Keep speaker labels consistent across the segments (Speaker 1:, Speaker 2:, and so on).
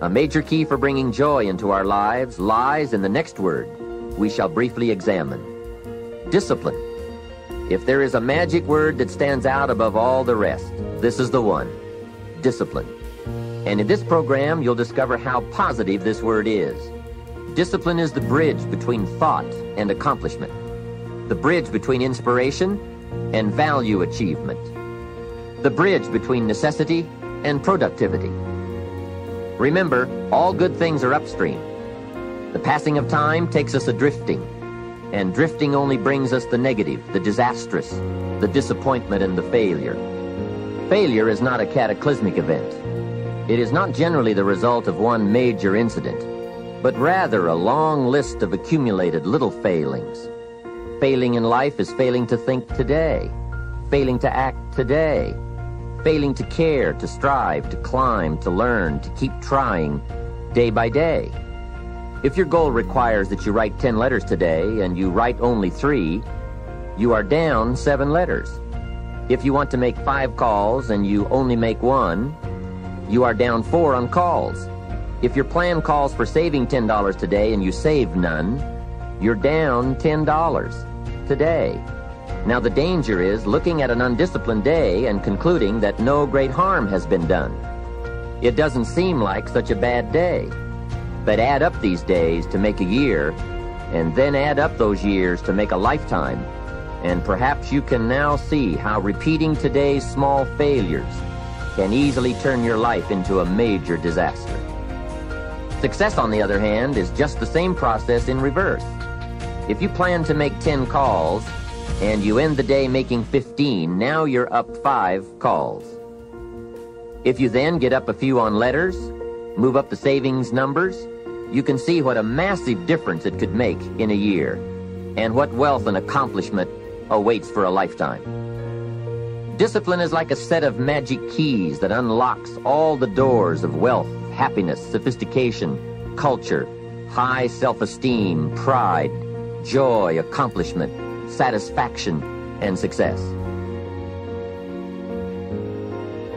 Speaker 1: A major key for bringing joy into our lives lies in the next word we shall briefly examine: discipline. If there is a magic word that stands out above all the rest, this is the one: discipline. And in this program, you'll discover how positive this word is. Discipline is the bridge between thought and accomplishment, the bridge between inspiration and value achievement, the bridge between necessity and productivity. Remember, all good things are upstream. The passing of time takes us a-drifting, and drifting only brings us the negative, the disastrous, the disappointment, and the failure. Failure is not a cataclysmic event. It is not generally the result of one major incident, but rather a long list of accumulated little failings. Failing in life is failing to think today, failing to act today, failing to care, to strive, to climb, to learn, to keep trying day by day. If your goal requires that you write 10 letters today and you write only 3, you are down 7 letters. If you want to make 5 calls and you only make 1, you are down 4 on calls. If your plan calls for saving $10 today and you save none, you're down $10 today. Now the danger is looking at an undisciplined day and concluding that no great harm has been done. It doesn't seem like such a bad day. But add up these days to make a year, and then add up those years to make a lifetime, and perhaps you can now see how repeating today's small failures can easily turn your life into a major disaster. Success, on the other hand, is just the same process in reverse. If you plan to make 10 calls and you end the day making 15, now you're up 5 calls. If you then get up a few on letters, move up the savings numbers, you can see what a massive difference it could make in a year, and what wealth and accomplishment awaits for a lifetime. Discipline is like a set of magic keys that unlocks all the doors of wealth, happiness, sophistication, culture, high self-esteem, pride, joy, accomplishment, satisfaction, and success.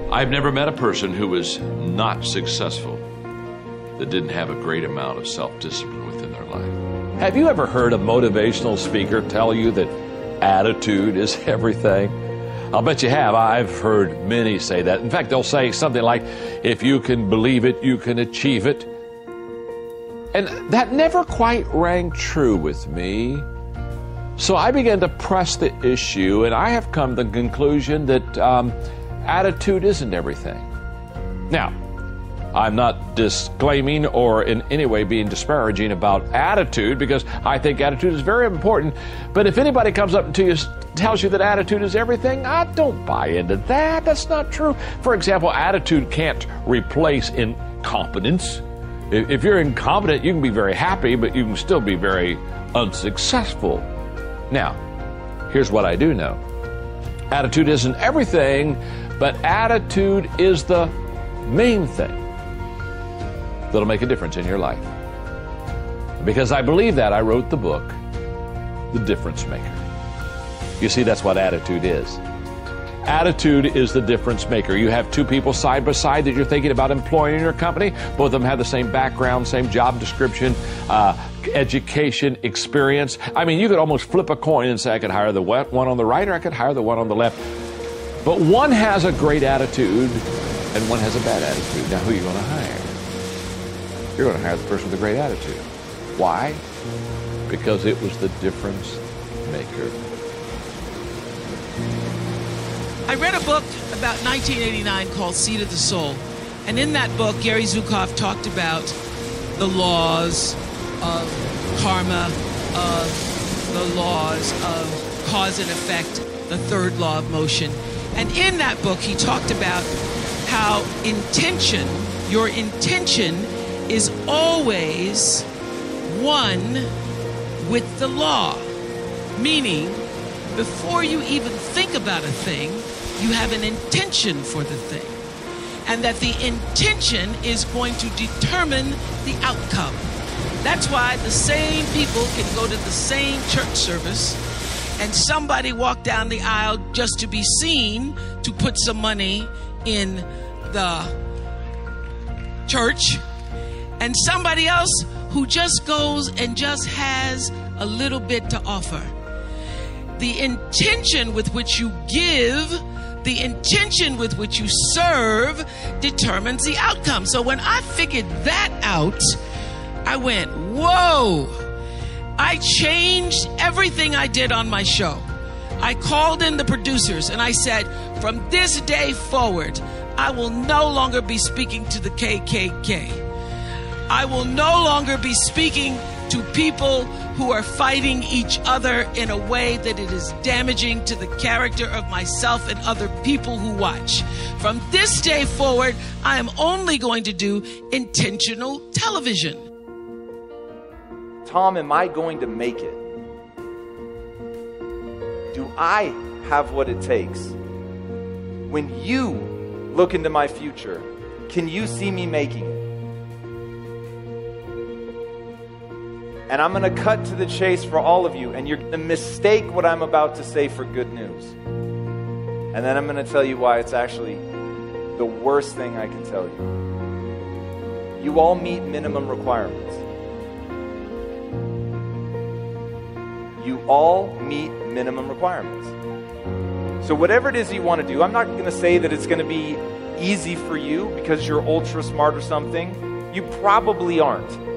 Speaker 2: I've never met a person who was not successful that didn't have a great amount of self-discipline within their life.
Speaker 3: Have you ever heard a motivational speaker tell you that attitude is everything? I'll bet you have. I've heard many say that. In fact, they'll say something like, if you can believe it, you can achieve it. And that never quite rang true with me. So I began to press the issue, and I have come to the conclusion that attitude isn't everything. Now, I'm not disclaiming or in any way being disparaging about attitude, because I think attitude is very important. But if anybody comes up to you tells you that attitude is everything, I don't buy into that. That's not true. For example, attitude can't replace incompetence. If you're incompetent, you can be very happy, but you can still be very unsuccessful. Now, here's what I do know. Attitude isn't everything, but attitude is the main thing that'll make a difference in your life. Because I believe that, I wrote the book, The Difference Maker. You see, that's what attitude is. Attitude is the difference maker. You have 2 people side by side that you're thinking about employing in your company. Both of them have the same background, same job description, education, experience. I mean, you could almost flip a coin and say, I could hire the one on the right or I could hire the one on the left. But one has a great attitude and one has a bad attitude. Now, who are you going to hire? You're going to hire the person with a great attitude. Why? Because it was the difference maker.
Speaker 4: I read a book about 1989 called Seed of the Soul. And in that book, Gary Vaynerchuk talked about the laws of karma, of the laws of cause and effect, the 3rd law of motion. And in that book, he talked about how intention, your intention, is always one with the law. Meaning, before you even think about a thing, you have an intention for the thing. And that the intention is going to determine the outcome. That's why the same people can go to the same church service and somebody walk down the aisle just to be seen to put some money in the church. and somebody else who just goes and just has a little bit to offer. The intention with which you give, the intention with which you serve determines the outcome. So when I figured that out, I went, whoa! I changed everything I did on my show. I called in the producers and I said, from this day forward, I will no longer be speaking to the KKK. I will no longer be speaking to people who are fighting each other in a way that it is damaging to the character of myself and other people who watch. From this day forward, I am only going to do intentional television.
Speaker 5: Tom, am I going to make it? Do I have what it takes? When you look into my future, can you see me making it? And I'm going to cut to the chase for all of you, and you're going to mistake what I'm about to say for good news. And then I'm going to tell you why it's actually the worst thing I can tell you. You all meet minimum requirements. You all meet minimum requirements. So whatever it is you want to do, I'm not going to say that it's going to be easy for you because you're ultra smart or something. You probably aren't.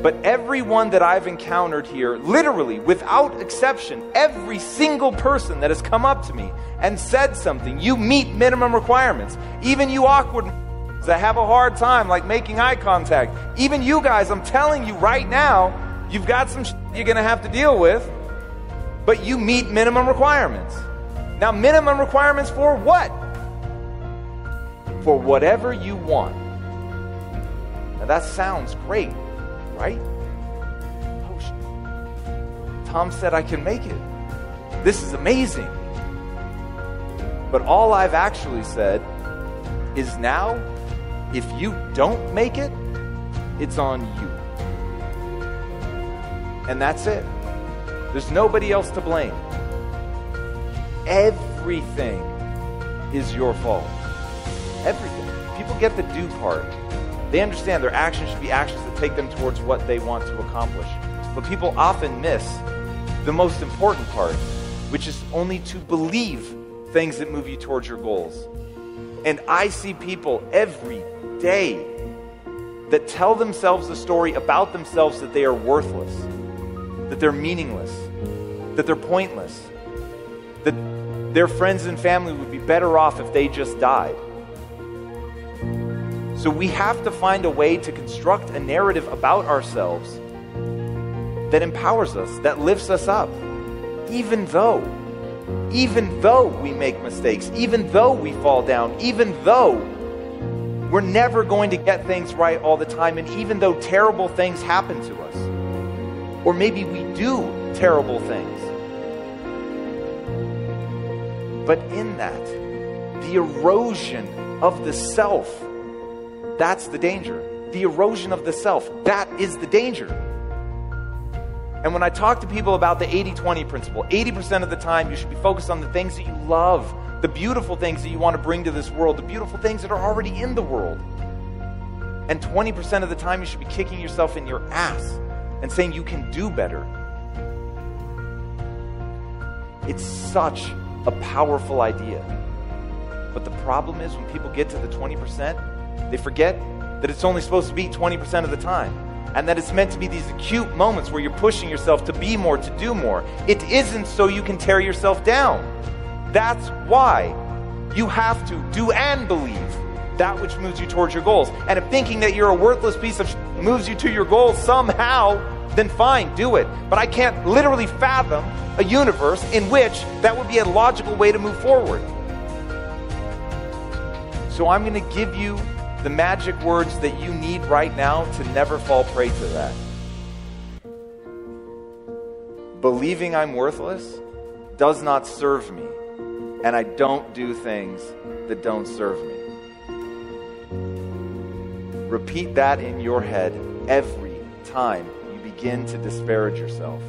Speaker 5: But everyone that I've encountered here, literally, without exception, every single person that has come up to me and said something, you meet minimum requirements. Even you awkward that have a hard time like making eye contact. Even you guys, I'm telling you right now, you've got some shit you're going to have to deal with, but you meet minimum requirements. Now, minimum requirements for what? For whatever you want. Now, that sounds great, right? Oh, shit. Tom said I can make it. This is amazing. But all I've actually said is now, if you don't make it, it's on you. And that's it. There's nobody else to blame. Everything is your fault. Everything. People get the do part. They understand their actions should be actions that take them towards what they want to accomplish. But people often miss the most important part, which is only to believe things that move you towards your goals. And I see people every day that tell themselves the story about themselves that they are worthless, that they're meaningless, that they're pointless, that their friends and family would be better off if they just died. So we have to find a way to construct a narrative about ourselves that empowers us, that lifts us up, even though we make mistakes, even though we fall down, even though we're never going to get things right all the time, and even though terrible things happen to us. Or maybe we do terrible things. But in that, the erosion of the self, that's the danger. The erosion of the self, that is the danger. And when I talk to people about the 80-20 principle, 80% of the time you should be focused on the things that you love, the beautiful things that you want to bring to this world, the beautiful things that are already in the world. And 20% of the time you should be kicking yourself in your ass and saying you can do better. It's such a powerful idea. But the problem is when people get to the 20%, they forget that it's only supposed to be 20% of the time. And that it's meant to be these acute moments where you're pushing yourself to be more, to do more. It isn't so you can tear yourself down. That's why you have to do and believe that which moves you towards your goals. And if thinking that you're a worthless piece of moves you to your goals somehow, then fine, do it. But I can't literally fathom a universe in which that would be a logical way to move forward. So I'm going to give you the magic words that you need right now to never fall prey to that. Believing I'm worthless does not serve me, and I don't do things that don't serve me. Repeat that in your head every time you begin to disparage yourself.